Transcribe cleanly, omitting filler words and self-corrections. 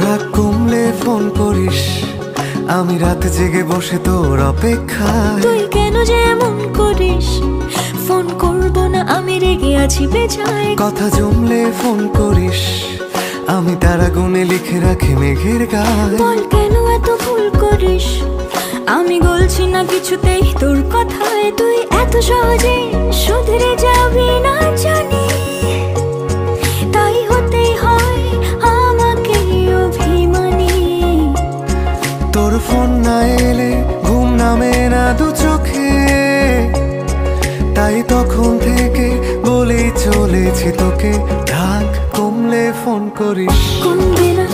রাগ কমলে ফোন করিস, আমি রাত জেগে বসে তোর অপেক্ষায়। তুই কেন যে এমন করিস, ফোন করবো না আমি রেগে আছি বেজায়। কথা জমলে ফোন করিস, আমি তারা গুনে লিখে রাখি মেঘের গায়ে। বল কেন এত ভুল করিস, আমি গলছি না কিছুতেই তোর কথায়। তুই এত সহজে শুধরে যাবি না জানি, তাই হতেই হয় আমাকে অভিমানী। তোর ফোন না এলে ঘুম নামে না দু চোখে, তাই তখন থেকে বলেই চলেছি তোকে, রাগ কমলে ফোন করিস। কমবে না